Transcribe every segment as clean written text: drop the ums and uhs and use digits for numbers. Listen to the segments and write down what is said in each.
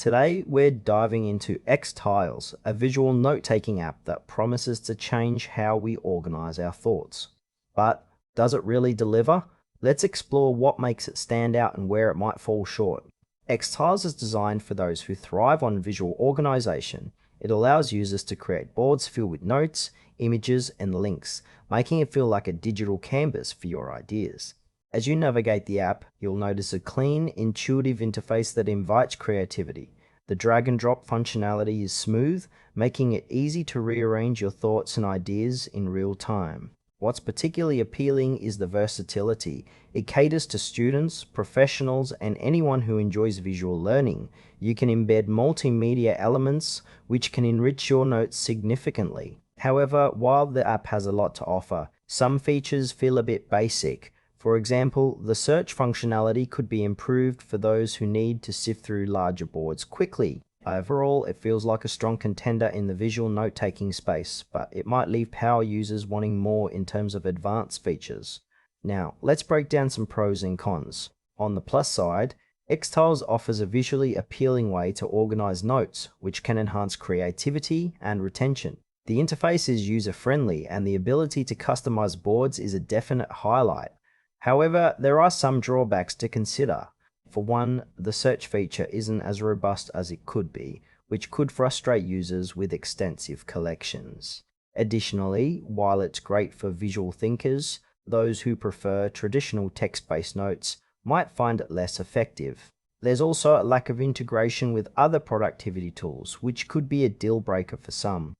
Today we're diving into XTiles, a visual note-taking app that promises to change how we organize our thoughts. But does it really deliver? Let's explore what makes it stand out and where it might fall short. XTiles is designed for those who thrive on visual organization. It allows users to create boards filled with notes, images, and links, making it feel like a digital canvas for your ideas. As you navigate the app, you'll notice a clean, intuitive interface that invites creativity. The drag and drop functionality is smooth, making it easy to rearrange your thoughts and ideas in real time. What's particularly appealing is the versatility. It caters to students, professionals, and anyone who enjoys visual learning. You can embed multimedia elements, which can enrich your notes significantly. However, while the app has a lot to offer, some features feel a bit basic. For example, the search functionality could be improved for those who need to sift through larger boards quickly. Overall, it feels like a strong contender in the visual note-taking space, but it might leave power users wanting more in terms of advanced features. Now, let's break down some pros and cons. On the plus side, XTiles offers a visually appealing way to organize notes, which can enhance creativity and retention. The interface is user-friendly, and the ability to customize boards is a definite highlight. However, there are some drawbacks to consider. For one, the search feature isn't as robust as it could be, which could frustrate users with extensive collections. Additionally, while it's great for visual thinkers, those who prefer traditional text-based notes might find it less effective. There's also a lack of integration with other productivity tools, which could be a deal breaker for some.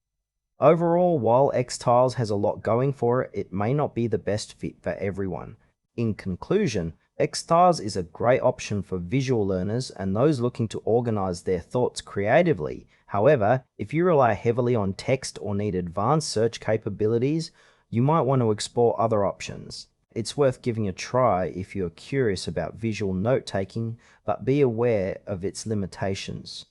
Overall, while XTiles has a lot going for it, it may not be the best fit for everyone. In conclusion, XTiles is a great option for visual learners and those looking to organize their thoughts creatively. However, if you rely heavily on text or need advanced search capabilities, you might want to explore other options. It's worth giving a try if you're curious about visual note-taking, but be aware of its limitations.